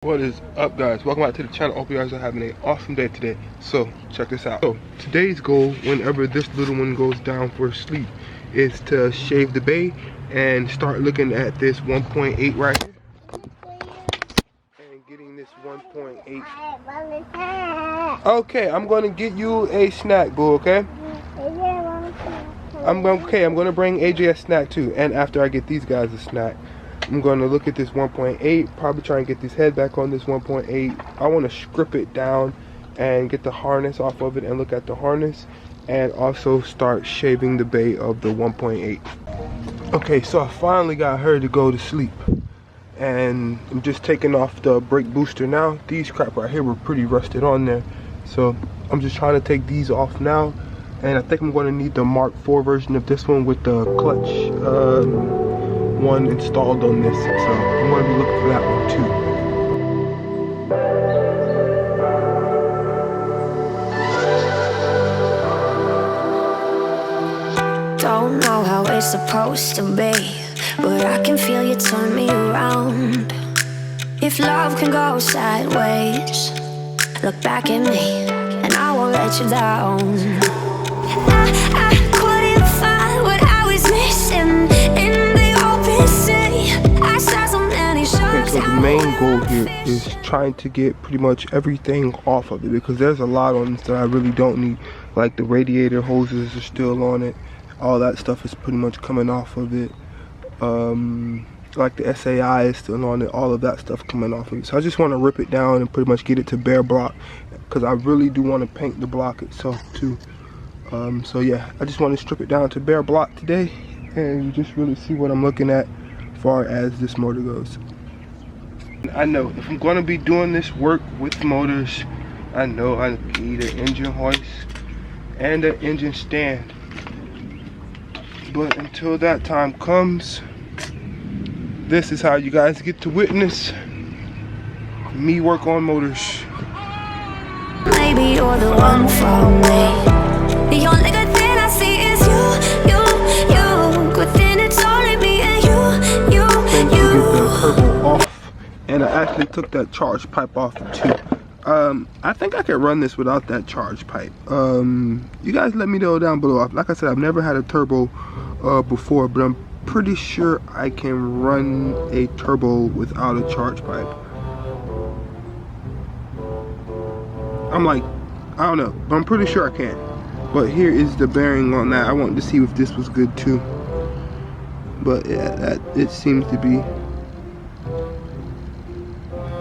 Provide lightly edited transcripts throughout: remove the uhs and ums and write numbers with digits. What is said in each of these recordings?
What is up, guys? Welcome back to the channel. Hope you guys are having an awesome day today. So check this out. So today's goal, whenever this little one goes down for sleep, is to shave the bay and start looking at this 1.8 right here and getting this 1.8. Okay, I'm gonna get you a snack, boo. Okay, I'm gonna bring AJ a snack too, and after I get these guys a snack, I'm going to look at this 1.8, probably try and get this head back on this 1.8. I want to strip it down and get the harness off of it and look at the harness, and also start shaving the bay of the 1.8. Okay, so I finally got her to go to sleep, and I'm just taking off the brake booster now. These crap right here were pretty rusted on there, so I'm just trying to take these off now. And I think I'm going to need the Mark 4 version of this one with the clutch one installed on this, so I'm going to be looking for that one too. Don't know how it's supposed to be, but I can feel you turn me around. If love can go sideways, look back at me and I won't let you down. I couldn't find what I was missing in the open sea. I saw so many shows. Okay, so the main goal here is trying to get pretty much everything off of it, because there's a lot on this that I really don't need. Like the radiator hoses are still on it. All that stuff is pretty much coming off of it. Like the SAI is still on it. All of that stuff coming off of it. So I just want to rip it down and pretty much get it to bare block, because I really do want to paint the block itself too. So yeah, I just want to strip it down to bare block today and just really see what I'm looking at as far as this motor goes. I know if I'm going to be doing this work with motors, I know I need an engine hoist and an engine stand. But until that time comes, this is how you guys get to witness me work on motors. Maybe you're the one for me. The only good thing I see is you. Good thing it's only me and you. Then to get the turbo off, and I actually took that charge pipe off too. I think I could run this without that charge pipe. You guys let me know down below. Like I said, I've never had a turbo before, but I'm pretty sure I can run a turbo without a charge pipe. I'm like, I don't know, but I'm pretty sure I can. But here is the bearing on that. I wanted to see if this was good too. But yeah, it seems to be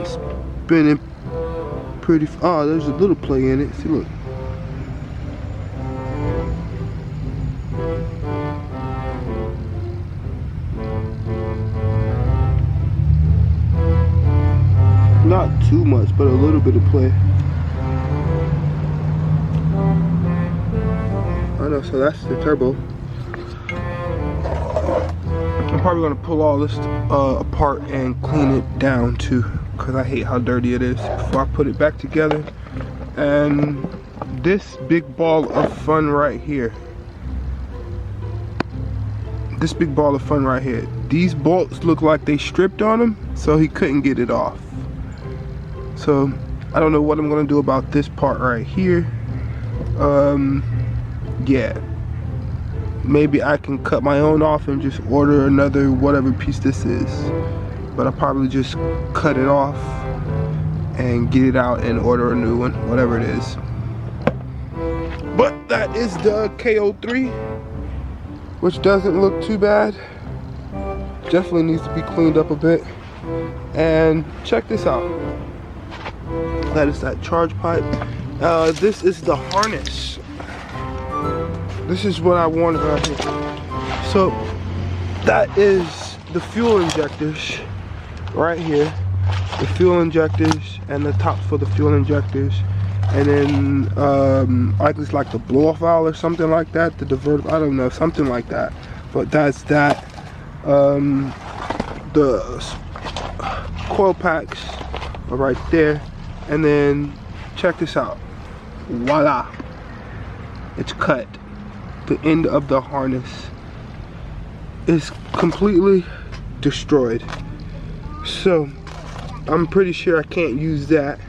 spinning pretty. Oh, there's a little play in it. See, look. Not too much, but a little bit of play. I know, so that's the turbo. I'm probably gonna pull all this apart and clean it down too, because I hate how dirty it is, before I put it back together. And this big ball of fun right here, these bolts look like they stripped on him, so he couldn't get it off. So I don't know what I'm gonna do about this part right here. Yeah, maybe I can cut my own off and just order another whatever piece this is, but I'll probably just cut it off and get it out and order a new one, whatever it is. But that is the KO3, which doesn't look too bad. Definitely needs to be cleaned up a bit. And check this out. That is that charge pipe. This is the harness. This is what I wanted right here. So that is the fuel injectors right here. The fuel injectors and the tops for the fuel injectors. And then I think it's like the blow off valve or something like that. The divert, I don't know, something like that. But that's that. The coil packs are right there. And then check this out. Voila, it's cut. The end of the harness is completely destroyed. So I'm pretty sure I can't use that,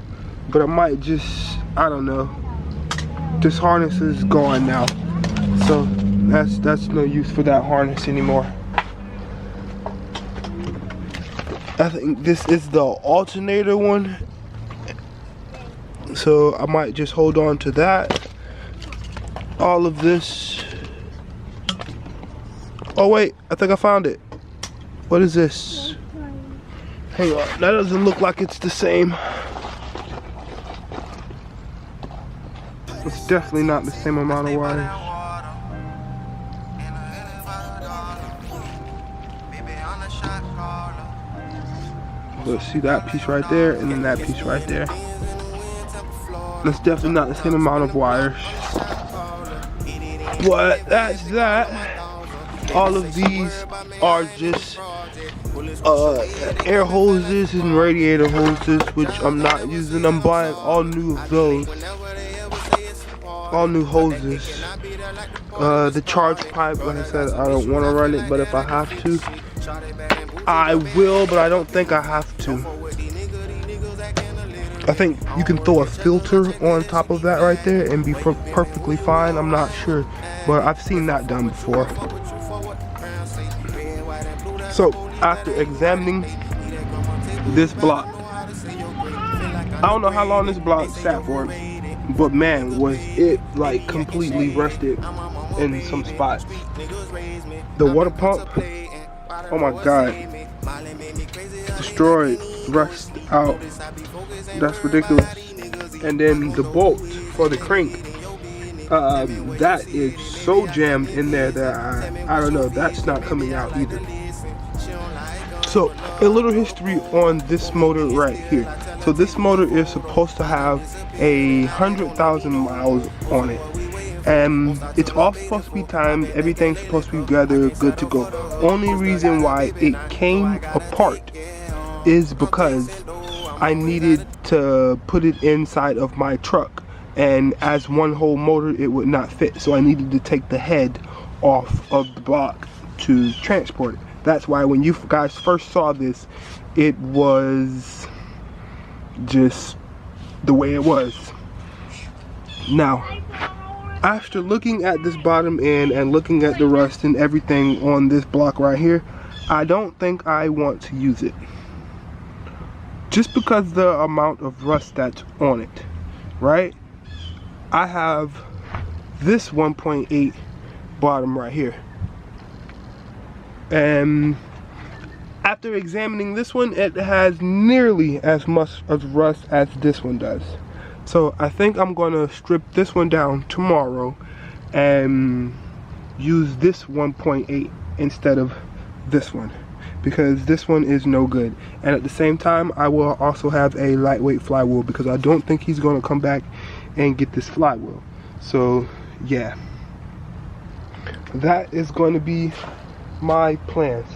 but I might just, I don't know. This harness is gone now, so that's no use for that harness anymore. I think this is the alternator one, so I might just hold on to that. All of this. Oh wait, I think I found it. What is this? Hang on, that doesn't look like it's the same. It's definitely not the same amount of wires. Let's see that piece right there, and then that piece right there. That's definitely not the same amount of wires. But that's that. All of these are just air hoses and radiator hoses, which I'm not using. I'm buying all new of those. All new hoses. The charge pipe, like I said, I don't want to run it, but if I have to, I will, but I don't think I have to. I think you can throw a filter on top of that right there and be perfectly fine. I'm not sure, but I've seen that done before. So after examining this block, I don't know how long this block sat for, but man, was it like completely rusted in some spots. The water pump, oh my god, destroyed, rust out. That's ridiculous. And then the bolt for the crank, that is so jammed in there that I don't know, that's not coming out either. So a little history on this motor right here. So this motor is supposed to have 100,000 miles on it, and it's all supposed to be timed. Everything's supposed to be together, good to go. Only reason why it came apart is because I needed to put it inside of my truck, and as one whole motor it would not fit, so I needed to take the head off of the block to transport it. That's why when you guys first saw this, it was just the way it was. Now, after looking at this bottom end and looking at the rust and everything on this block right here, I don't think I want to use it. Just because the amount of rust that's on it, right? I have this 1.8 bottom right here. And after examining this one, it has nearly as much of rust as this one does. So I think I'm gonna strip this one down tomorrow and use this 1.8 instead of this one, because this one is no good. And at the same time, I will also have a lightweight flywheel, because I don't think he's gonna come back and get this flywheel. So yeah, that is going to be my plans.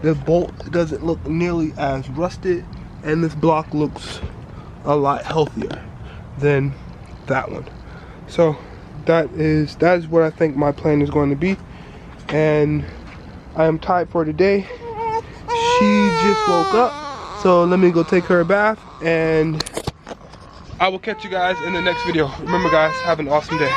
The bolt doesn't look nearly as rusted, and this block looks a lot healthier than that one. So that is what I think my plan is going to be, and I am tired for today. She just woke up, so let me go take her a bath, and I will catch you guys in the next video. Remember guys, have an awesome day.